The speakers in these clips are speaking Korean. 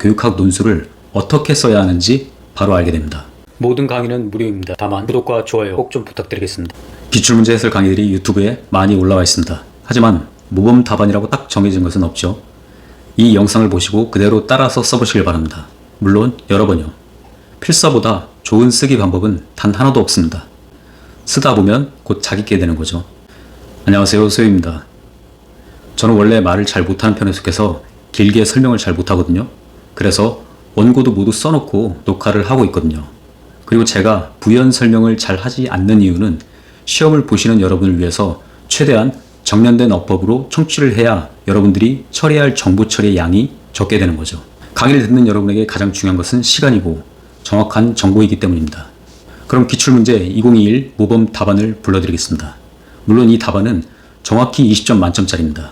교육학 논술을 어떻게 써야 하는지 바로 알게 됩니다. 모든 강의는 무료입니다. 다만 구독과 좋아요 꼭 좀 부탁드리겠습니다. 기출문제 해설 강의들이 유튜브에 많이 올라와 있습니다. 하지만 모범 답안이라고 딱 정해진 것은 없죠. 이 영상을 보시고 그대로 따라서 써보시길 바랍니다. 물론 여러 번요. 필사보다 좋은 쓰기 방법은 단 하나도 없습니다. 쓰다 보면 곧 자기께 되는 거죠. 안녕하세요, 소유입니다. 저는 원래 말을 잘 못하는 편에 속해서 길게 설명을 잘 못하거든요. 그래서 원고도 모두 써놓고 녹화를 하고 있거든요. 그리고 제가 부연 설명을 잘 하지 않는 이유는 시험을 보시는 여러분을 위해서 최대한 정련된 어법으로 청취를 해야 여러분들이 처리할 정보 처리의 양이 적게 되는 거죠. 강의를 듣는 여러분에게 가장 중요한 것은 시간이고 정확한 정보이기 때문입니다. 그럼 기출문제 2021 모범 답안을 불러드리겠습니다. 물론 이 답안은 정확히 20점 만점짜리입니다.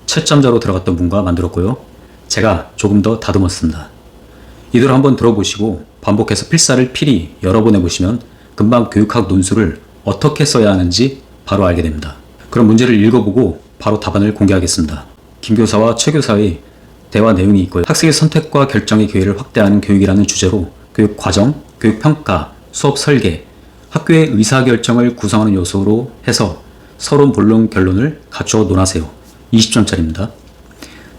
채점자로 들어갔던 분과 만들었고요. 제가 조금 더 다듬었습니다. 이대로 한번 들어보시고 반복해서 필사를 필히 여러 번 해보시면 금방 교육학 논술을 어떻게 써야 하는지 바로 알게 됩니다. 그럼 문제를 읽어보고 바로 답안을 공개하겠습니다. 김 교사와 최 교사의 대화 내용이 있고요. 학생의 선택과 결정의 기회를 확대하는 교육이라는 주제로 교육 과정, 교육 평가, 수업 설계, 학교의 의사결정을 구성하는 요소로 해서 서론, 본론, 결론을 갖추어 논하세요. 20점짜리입니다.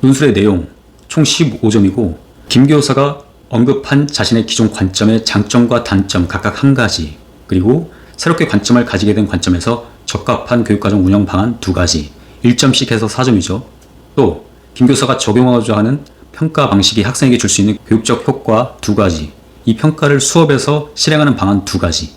논술의 내용 총 15점이고 김 교사가 언급한 자신의 기존 관점의 장점과 단점 각각 한 가지, 그리고 새롭게 관점을 가지게 된 관점에서 적합한 교육과정 운영 방안 2가지, 1점씩 해서 4점이죠. 또 김 교사가 적용하고자 하는 평가 방식이 학생에게 줄 수 있는 교육적 효과 2가지, 이 평가를 수업에서 실행하는 방안 2가지,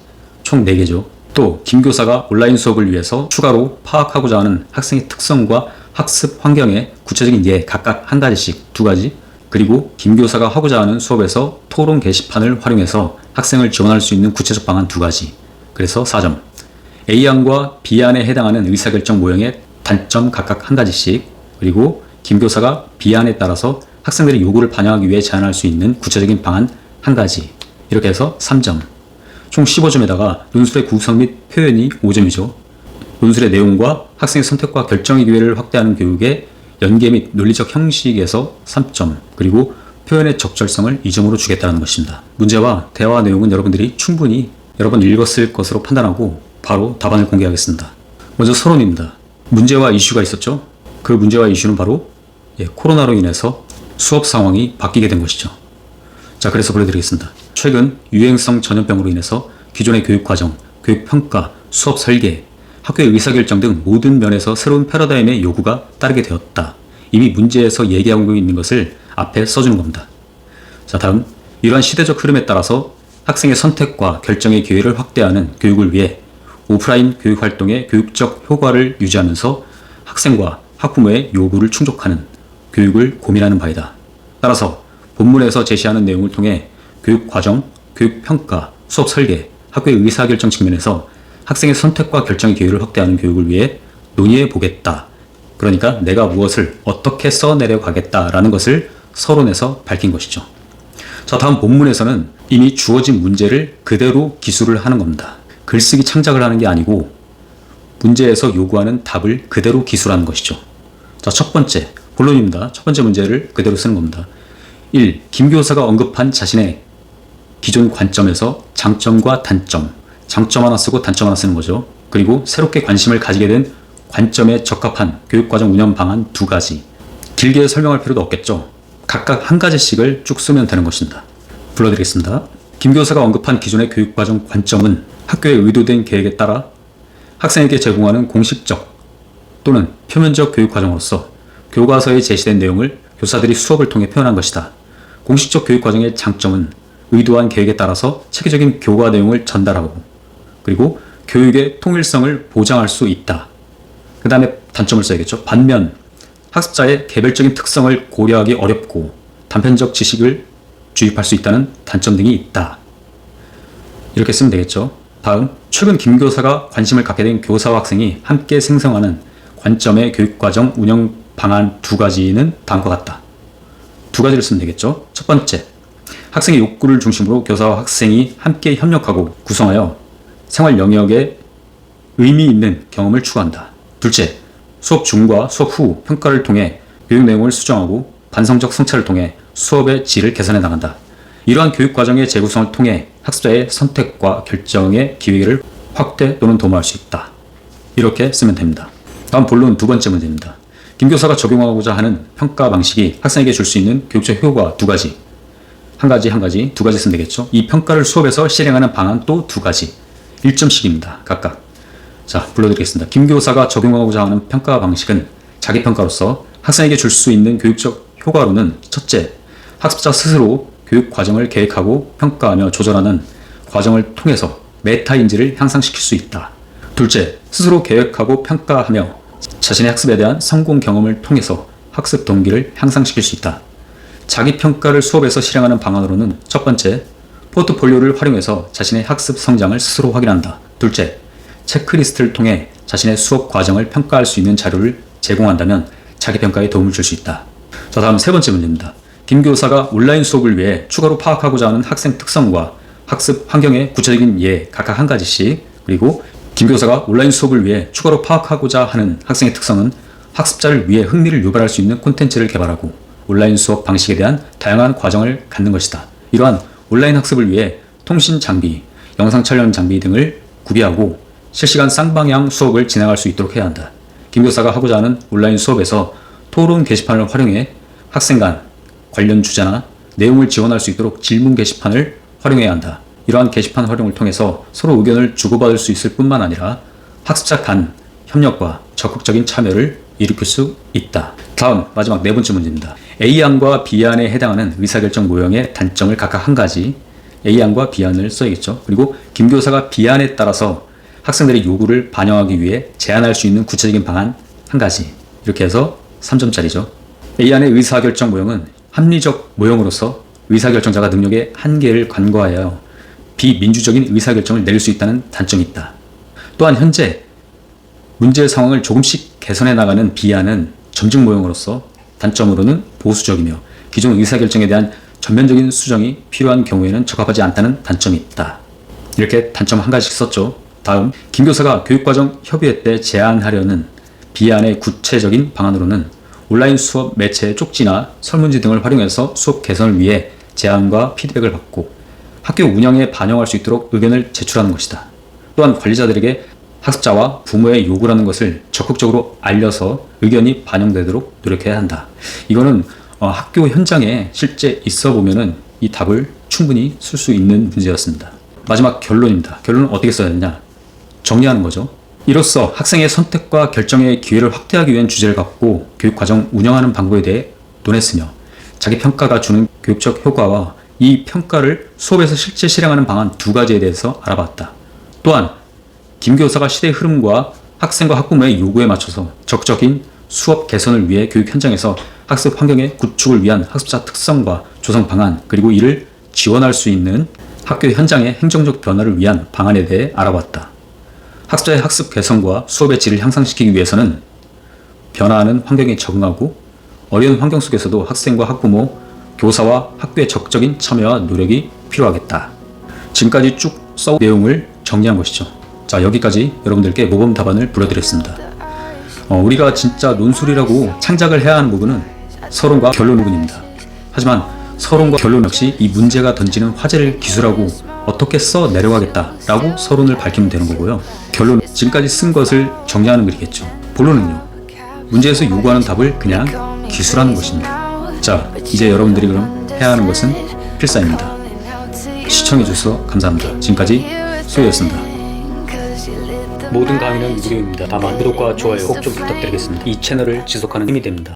총 4개죠. 또 김 교사가 온라인 수업을 위해서 추가로 파악하고자 하는 학생의 특성과 학습 환경의 구체적인 예 각각 한 가지씩 2가지, 그리고 김 교사가 하고자 하는 수업에서 토론 게시판을 활용해서 학생을 지원할 수 있는 구체적 방안 2가지, 그래서 4점. A안과 B안에 해당하는 의사결정 모형의 단점 각각 한 가지씩, 그리고 김 교사가 B안에 따라서 학생들의 요구를 반영하기 위해 제안할 수 있는 구체적인 방안 한 가지, 이렇게 해서 3점. 총 15점에다가 논술의 구성 및 표현이 5점이죠. 논술의 내용과 학생의 선택과 결정의 기회를 확대하는 교육의 연계 및 논리적 형식에서 3점, 그리고 표현의 적절성을 2점으로 주겠다는 것입니다. 문제와 대화 내용은 여러분들이 충분히 여러 번 읽었을 것으로 판단하고 바로 답안을 공개하겠습니다. 먼저 서론입니다. 문제와 이슈가 있었죠. 그 문제와 이슈는 바로 코로나로 인해서 수업 상황이 바뀌게 된 것이죠. 자, 그래서 보여드리겠습니다. 최근 유행성 전염병으로 인해서 기존의 교육과정, 교육평가, 수업 설계, 학교의 의사결정 등 모든 면에서 새로운 패러다임의 요구가 따르게 되었다. 이미 문제에서 얘기하고 있는 것을 앞에 써주는 겁니다. 자, 다음 이러한 시대적 흐름에 따라서 학생의 선택과 결정의 기회를 확대하는 교육을 위해 오프라인 교육활동의 교육적 효과를 유지하면서 학생과 학부모의 요구를 충족하는 교육을 고민하는 바이다. 따라서 본문에서 제시하는 내용을 통해 교육과정, 교육평가, 수업 설계, 학교의 의사결정 측면에서 학생의 선택과 결정의 기회를 확대하는 교육을 위해 논의해 보겠다. 그러니까 내가 무엇을 어떻게 써내려 가겠다라는 것을 서론에서 밝힌 것이죠. 자, 다음 본문에서는 이미 주어진 문제를 그대로 기술을 하는 겁니다. 글쓰기 창작을 하는 게 아니고 문제에서 요구하는 답을 그대로 기술하는 것이죠. 자, 첫 번째 본론입니다. 첫 번째 문제를 그대로 쓰는 겁니다. 1. 김 교사가 언급한 자신의 기존 관점에서 장점과 단점, 장점 하나 쓰고 단점 하나 쓰는 거죠. 그리고 새롭게 관심을 가지게 된 관점에 적합한 교육과정 운영 방안 2가지. 길게 설명할 필요도 없겠죠. 각각 한 가지씩을 쭉 쓰면 되는 것입니다. 불러드리겠습니다. 김 교사가 언급한 기존의 교육과정 관점은 학교의 의도된 계획에 따라 학생에게 제공하는 공식적 또는 표면적 교육과정으로서 교과서에 제시된 내용을 교사들이 수업을 통해 표현한 것이다. 공식적 교육과정의 장점은 의도한 계획에 따라서 체계적인 교과 내용을 전달하고, 그리고 교육의 통일성을 보장할 수 있다. 그 다음에 단점을 써야겠죠. 반면 학습자의 개별적인 특성을 고려하기 어렵고 단편적 지식을 주입할 수 있다는 단점 등이 있다. 이렇게 쓰면 되겠죠. 다음, 최근 김 교사가 관심을 갖게 된 교사와 학생이 함께 생성하는 관점의 교육과정 운영 방안 2가지는 다음과 같다. 2가지를 쓰면 되겠죠. 첫 번째, 학생의 욕구를 중심으로 교사와 학생이 함께 협력하고 구성하여 생활 영역에 의미 있는 경험을 추구한다. 둘째, 수업 중과 수업 후 평가를 통해 교육 내용을 수정하고 반성적 성찰을 통해 수업의 질을 개선해 나간다. 이러한 교육 과정의 재구성을 통해 학습자의 선택과 결정의 기회를 확대 또는 도모할 수 있다. 이렇게 쓰면 됩니다. 다음 본론 두 번째 문제입니다. 김 교사가 적용하고자 하는 평가 방식이 학생에게 줄 수 있는 교육적 효과 두 가지. 한 가지, 두 가지 쓰면 되겠죠. 이 평가를 수업에서 실행하는 방안 또 두 가지. 1점씩입니다. 각각. 자, 불러드리겠습니다. 김 교사가 적용하고자 하는 평가 방식은 자기 평가로서 학생에게 줄 수 있는 교육적 효과로는 첫째, 학습자 스스로 교육 과정을 계획하고 평가하며 조절하는 과정을 통해서 메타인지를 향상시킬 수 있다. 둘째, 스스로 계획하고 평가하며 자신의 학습에 대한 성공 경험을 통해서 학습 동기를 향상시킬 수 있다. 자기 평가를 수업에서 실행하는 방안으로는 첫 번째, 포트폴리오를 활용해서 자신의 학습 성장을 스스로 확인한다. 둘째, 체크리스트를 통해 자신의 수업 과정을 평가할 수 있는 자료를 제공한다면 자기 평가에 도움을 줄 수 있다. 자, 다음 세 번째 문제입니다. 김 교사가 온라인 수업을 위해 추가로 파악하고자 하는 학생 특성과 학습 환경의 구체적인 예 각각 한 가지씩, 그리고 김 교사가 온라인 수업을 위해 추가로 파악하고자 하는 학생의 특성은 학습자를 위해 흥미를 유발할 수 있는 콘텐츠를 개발하고 온라인 수업 방식에 대한 다양한 과정을 갖는 것이다. 이러한 온라인 학습을 위해 통신 장비, 영상 촬영 장비 등을 구비하고 실시간 쌍방향 수업을 진행할 수 있도록 해야 한다. 김 교사가 하고자 하는 온라인 수업에서 토론 게시판을 활용해 학생 간 관련 주제나 내용을 지원할 수 있도록 질문 게시판을 활용해야 한다. 이러한 게시판 활용을 통해서 서로 의견을 주고받을 수 있을 뿐만 아니라 학습자 간 협력과 적극적인 참여를 일으킬 수 있다. 다음 마지막 네 번째 문제입니다. A안과 B안에 해당하는 의사결정 모형의 단점을 각각 한 가지, A안과 B안을 써야겠죠. 그리고 김 교사가 B안에 따라서 학생들의 요구를 반영하기 위해 제안할 수 있는 구체적인 방안 한 가지, 이렇게 해서 3점짜리죠. A안의 의사결정 모형은 합리적 모형으로서 의사결정자가 능력의 한계를 간과하여 비민주적인 의사결정을 내릴 수 있다는 단점이 있다. 또한 현재 문제 상황을 조금씩 개선해 나가는 B안은 점증 모형으로서 단점으로는 보수적이며 기존 의사결정에 대한 전면적인 수정이 필요한 경우에는 적합하지 않다는 단점이 있다. 이렇게 단점 한 가지씩 썼죠. 다음, 김 교사가 교육과정 협의회 때 제안하려는 B안의 구체적인 방안으로는 온라인 수업 매체의 쪽지나 설문지 등을 활용해서 수업 개선을 위해 제안과 피드백을 받고 학교 운영에 반영할 수 있도록 의견을 제출하는 것이다. 또한 관리자들에게 학습자와 부모의 요구라는 것을 적극적으로 알려서 의견이 반영되도록 노력해야 한다. 이거는 학교 현장에 실제 있어 보면은 이 답을 충분히 쓸 수 있는 문제였습니다. 마지막 결론입니다. 결론은 어떻게 써야 되냐? 정리하는 거죠. 이로써 학생의 선택과 결정의 기회를 확대하기 위한 주제를 갖고 교육과정 운영하는 방법에 대해 논했으며 자기 평가가 주는 교육적 효과와 이 평가를 수업에서 실제 실행하는 방안 두 가지에 대해서 알아봤다. 또한 김 교사가 시대의 흐름과 학생과 학부모의 요구에 맞춰서 적극적인 수업 개선을 위해 교육 현장에서 학습 환경의 구축을 위한 학습자 특성과 조성 방안, 그리고 이를 지원할 수 있는 학교 현장의 행정적 변화를 위한 방안에 대해 알아봤다. 학습자의 학습 개선과 수업의 질을 향상시키기 위해서는 변화하는 환경에 적응하고 어려운 환경 속에서도 학생과 학부모, 교사와 학교의 적극적인 참여와 노력이 필요하겠다. 지금까지 쭉 써온 내용을 정리한 것이죠. 자, 여기까지 여러분들께 모범 답안을 불러드렸습니다. 우리가 진짜 논술이라고 창작을 해야 하는 부분은 서론과 결론 부분입니다. 하지만 서론과 결론 역시 이 문제가 던지는 화제를 기술하고 어떻게 써 내려가겠다라고 서론을 밝히면 되는 거고요. 결론, 지금까지 쓴 것을 정리하는 글이겠죠. 본론은요, 문제에서 요구하는 답을 그냥 기술하는 것입니다. 자, 이제 여러분들이 그럼 해야 하는 것은 필사입니다. 시청해주셔서 감사합니다. 지금까지 소희였습니다. 모든 강의는 무료입니다. 다만 구독과 좋아요 꼭 좀 부탁드리겠습니다. 이 채널을 지속하는 힘이 됩니다.